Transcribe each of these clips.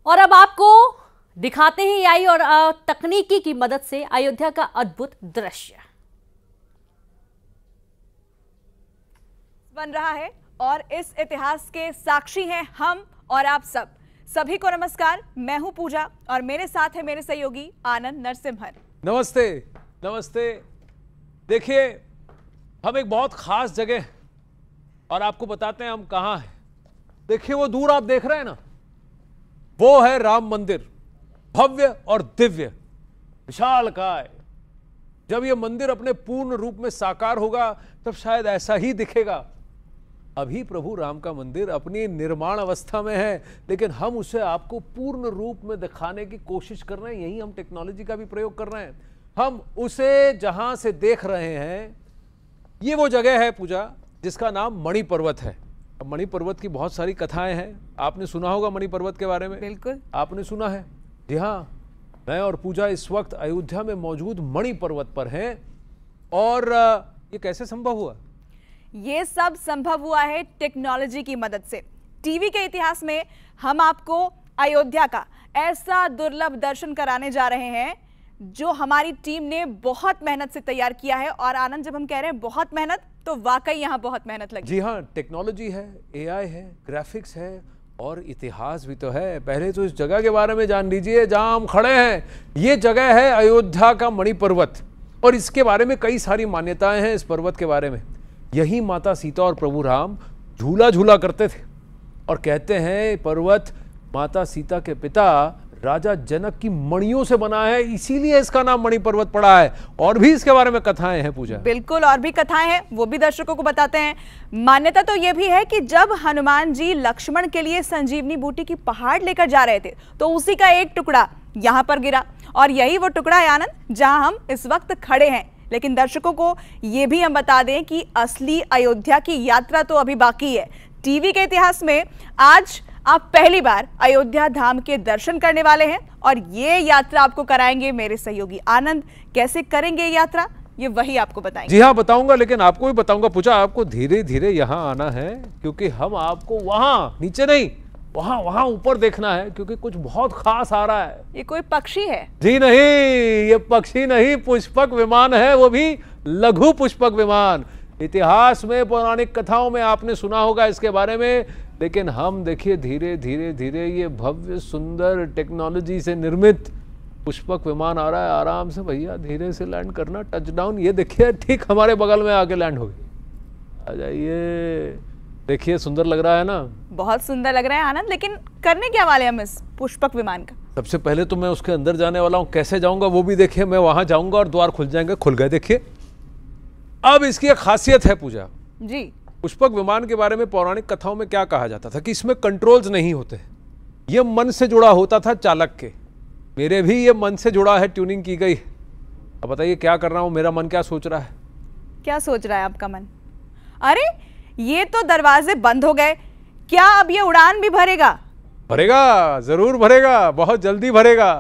और अब आपको दिखाते हैं एआई और तकनीकी की मदद से अयोध्या का अद्भुत दृश्य बन रहा है और इस इतिहास के साक्षी हैं हम और आप सब। सभी को नमस्कार, मैं हूं पूजा और मेरे साथ है मेरे सहयोगी आनंद नरसिम्हन। नमस्ते नमस्ते। देखिए, हम एक बहुत खास जगह और आपको बताते हैं हम कहां हैं। देखिए, वो दूर आप देख रहे हैं ना, वो है राम मंदिर, भव्य और दिव्य, विशालकाय। जब ये मंदिर अपने पूर्ण रूप में साकार होगा तब शायद ऐसा ही दिखेगा। अभी प्रभु राम का मंदिर अपनी निर्माण अवस्था में है, लेकिन हम उसे आपको पूर्ण रूप में दिखाने की कोशिश कर रहे हैं। यही हम टेक्नोलॉजी का भी प्रयोग कर रहे हैं। हम उसे जहां से देख रहे हैं, ये वो जगह है पूजा जिसका नाम मणि पर्वत है। अब मणि पर्वत की बहुत सारी कथाएं हैं, आपने सुना होगा मणि पर्वत के बारे में। बिल्कुल आपने सुना है। जी हाँ, मैं और पूजा इस वक्त अयोध्या में मौजूद मणि पर्वत पर हैं। और ये कैसे संभव हुआ? ये सब संभव हुआ है टेक्नोलॉजी की मदद से। टीवी के इतिहास में हम आपको अयोध्या का ऐसा दुर्लभ दर्शन कराने जा रहे हैं जो हमारी टीम ने बहुत मेहनत से तैयार किया है। और आनंद, जब हम कह रहे हैं बहुत मेहनत, तो वाकई यहाँ बहुत मेहनत लगी। जी हाँ, टेक्नोलॉजी है, एआई है, ग्राफिक्स है और इतिहास भी तो है। पहले तो इस जगह के बारे में जान लीजिए जहां हम खड़े हैं। ये जगह है अयोध्या का मणि पर्वत और इसके बारे में कई सारी मान्यताएं हैं। इस पर्वत के बारे में यही माता सीता और प्रभु राम झूला झूला करते थे और कहते हैं पर्वत माता सीता के पिता राजा जनक की मणियों से बना है, इसीलिए इसका नाम मणि पर्वत पड़ा है। और भी इसके बारे में कथाएं हैं पूजा। बिल्कुल, और भी कथाएं हैं, वो भी दर्शकों को बताते हैं। मान्यता तो यह भी है कि जब हनुमान जी लक्ष्मण के लिए संजीवनी बूटी की पहाड़ लेकर जा रहे थे तो उसी का एक टुकड़ा यहाँ पर गिरा और यही वो टुकड़ा है आनंद जहां हम इस वक्त खड़े हैं। लेकिन दर्शकों को यह भी हम बता दें कि असली अयोध्या की यात्रा तो अभी बाकी है। टीवी के इतिहास में आज आप पहली बार अयोध्या धाम के दर्शन करने वाले हैं और ये यात्रा आपको कराएंगे मेरे सहयोगी आनंद। कैसे करेंगे ये यात्रा, ये वही आपको बताएंगे। जी हाँ, बताऊंगा, लेकिन आपको भी बताऊंगा पूजा, आपको धीरे धीरे यहाँ आना है क्योंकि हम आपको वहां नीचे नहीं, वहां ऊपर देखना है क्योंकि कुछ बहुत खास आ रहा है। ये कोई पक्षी है? जी नहीं, ये पक्षी नहीं, पुष्पक विमान है, वो भी लघु पुष्पक विमान। इतिहास में, पौराणिक कथाओं में आपने सुना होगा इसके बारे में, लेकिन हम देखिए धीरे धीरे धीरे ये भव्य सुंदर टेक्नोलॉजी से निर्मित पुष्पक विमान आ रहा है। आराम से भैया, धीरे से लैंड करना, टच डाउन। ये देखिए ठीक हमारे बगल में आके लैंड हो गई। आ जाइए, देखिए सुंदर लग रहा है ना? बहुत सुंदर लग रहा है आनंद। लेकिन करने क्या वाले हम इस पुष्पक विमान का? सबसे पहले तो मैं उसके अंदर जाने वाला हूँ। कैसे जाऊंगा वो भी देखिए। मैं वहां जाऊंगा और द्वार खुल जाएंगे। खुल गए, देखिए। अब इसकी एक खासियत है पूजा जी। पुष्पक विमान के बारे में पौराणिक कथाओं में क्या कहा जाता था कि इसमें कंट्रोल्स नहीं होते, ये मन से जुड़ा होता था चालक के। मेरे भी ये मन से जुड़ा है, ट्यूनिंग की गई। अब बताइए क्या कर रहा हूं, मेरा मन क्या सोच रहा है? क्या सोच रहा है आपका मन? अरे ये तो दरवाजे बंद हो गए, क्या अब ये उड़ान भी भरेगा? भरेगा, जरूर भरेगा, बहुत जल्दी भरेगा।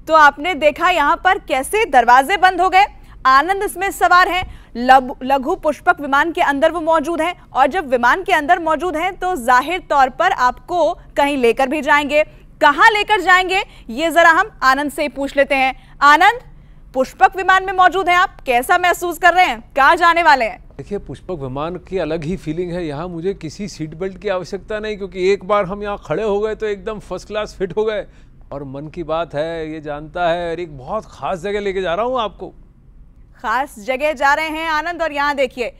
तो आपने देखा यहाँ पर कैसे दरवाजे बंद हो गए। आनंद इसमें सवार हैं, लघु पुष्पक विमान के अंदर वो मौजूद हैं और जब विमान के अंदर मौजूद हैं तो जाहिर तौर पर आपको कहीं लेकर भी जाएंगे। कहां लेकर जाएंगे ये जरा हम आनंद से ही पूछ लेते हैं। आनंद, पुष्पक विमान में मौजूद हैं आप, कैसा महसूस कर रहे हैं? कहां जाने वाले हैं? देखिए, पुष्पक विमान की अलग ही फीलिंग है। यहाँ मुझे किसी सीट बेल्ट की आवश्यकता नहीं क्योंकि एक बार हम यहाँ खड़े हो गए तो एकदम फर्स्ट क्लास फिट हो गए। और मन की बात है, ये जानता है, और एक बहुत खास जगह लेके जा रहा हूँ आपको। खास जगह जा रहे हैं आनंद, और यहाँ देखिए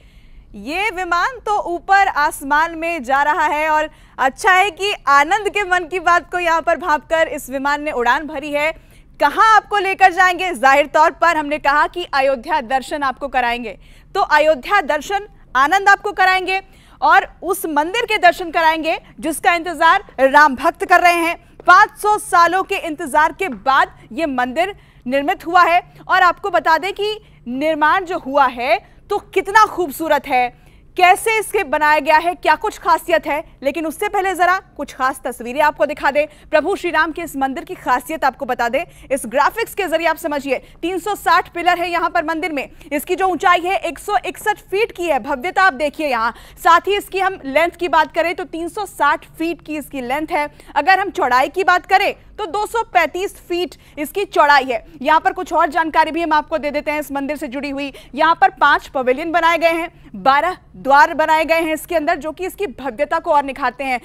ये विमान तो ऊपर आसमान में जा रहा है और अच्छा है कि आनंद के मन की बात को यहाँ पर भांपकर इस विमान ने उड़ान भरी है। कहां आपको लेकर जाएंगे? जाहिर तौर पर हमने कहा कि अयोध्या दर्शन आपको कराएंगे, तो अयोध्या दर्शन आनंद आपको कराएंगे और उस मंदिर के दर्शन कराएंगे जिसका इंतजार राम भक्त कर रहे हैं। 500 सालों के इंतजार के बाद ये मंदिर निर्मित हुआ है और आपको बता दें कि निर्माण जो हुआ है तो कितना खूबसूरत है, कैसे इसके बनाया गया है, क्या कुछ खासियत है, लेकिन उससे पहले जरा कुछ खास तस्वीरें आपको दिखा दे। प्रभु श्री राम के इस मंदिर की खासियत आपको बता दे, इस ग्राफिक्स के जरिए आप समझिए। 360 पिलर है यहाँ पर मंदिर में। इसकी जो ऊंचाई है 161 फीट की है। भव्यता आप देखिए यहाँ। साथ ही इसकी हम लेंथ की बात करें तो 360 फीट की इसकी लेंथ है। अगर हम चौड़ाई की बात करें तो 235 फीट इसकी चौड़ाई है। यहाँ पर कुछ और जानकारी भी हम आपको दे देते हैं इस मंदिर से जुड़ी हुई। यहाँ पर 5 पवेलियन बनाए गए हैं, 12 द्वार बनाए गए हैं इसके अंदर, जो कि इसकी भव्यता को और निखारते हैं।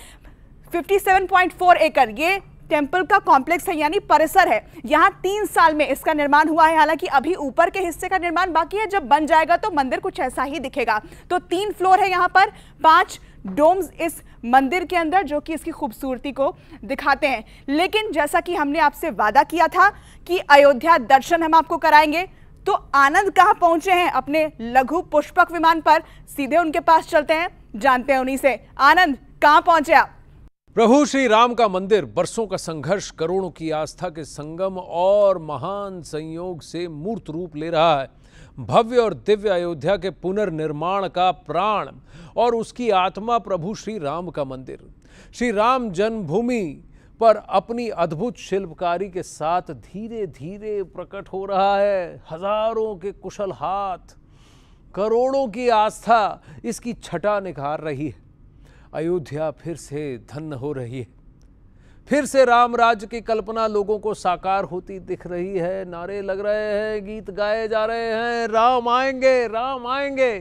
57.4 एकड़ ये टेंपल का कॉम्प्लेक्स है, यानी परिसर है। यहाँ 3 साल में इसका निर्माण हुआ है। हालांकि अभी ऊपर के हिस्से का निर्माण बाकी है। जब बन जाएगा तो मंदिर कुछ ऐसा ही दिखेगा। तो 3 फ्लोर है यहाँ पर, 5 डोम्स इस मंदिर के अंदर, जो कि इसकी खूबसूरती को दिखाते हैं। लेकिन जैसा कि हमने आपसे वादा किया था कि अयोध्या दर्शन हम आपको कराएंगे, तो आनंद कहां पहुंचे हैं अपने लघु पुष्पक विमान पर। सीधे उनके पास चलते हैं, जानते हैं उन्हीं से। आनंद, कहां पहुंचे आप? प्रभु श्री राम का मंदिर बरसों का संघर्ष, करोड़ों की आस्था के संगम और महान संयोग से मूर्त रूप ले रहा है। भव्य और दिव्य अयोध्या के पुनर्निर्माण का प्राण और उसकी आत्मा प्रभु श्री राम का मंदिर श्री राम जन्मभूमि पर अपनी अद्भुत शिल्पकारी के साथ धीरे धीरे प्रकट हो रहा है। हजारों के कुशल हाथ, करोड़ों की आस्था इसकी छटा निखार रही है। अयोध्या फिर से धन्य हो रही है। फिर से राम राज्य की कल्पना लोगों को साकार होती दिख रही है। नारे लग रहे हैं, गीत गाए जा रहे हैं, राम आएंगे, राम आएंगे,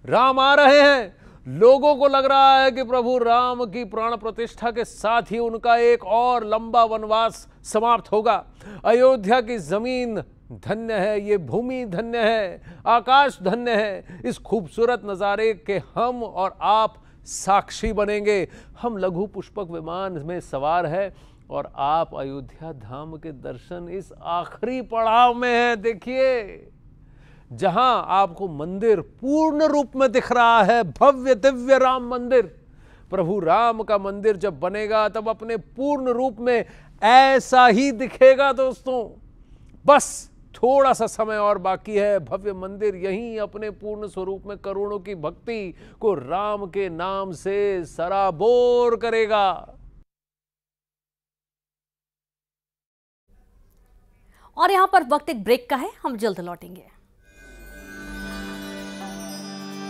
राम आ रहे हैं। लोगों को लग रहा है कि प्रभु राम की प्राण प्रतिष्ठा के साथ ही उनका एक और लंबा वनवास समाप्त होगा। अयोध्या की जमीन धन्य है, ये भूमि धन्य है, आकाश धन्य है। इस खूबसूरत नज़ारे के हम और आप साक्षी बनेंगे। हम लघु पुष्पक विमान में सवार है और आप अयोध्या धाम के दर्शन इस आखिरी पड़ाव में हैं। देखिए, जहां आपको मंदिर पूर्ण रूप में दिख रहा है, भव्य दिव्य राम मंदिर। प्रभु राम का मंदिर जब बनेगा तब अपने पूर्ण रूप में ऐसा ही दिखेगा दोस्तों। बस थोड़ा सा समय और बाकी है। भव्य मंदिर यहीं अपने पूर्ण स्वरूप में करोड़ों की भक्ति को राम के नाम से सराबोर करेगा। और यहां पर वक्त एक ब्रेक का है, हम जल्द लौटेंगे।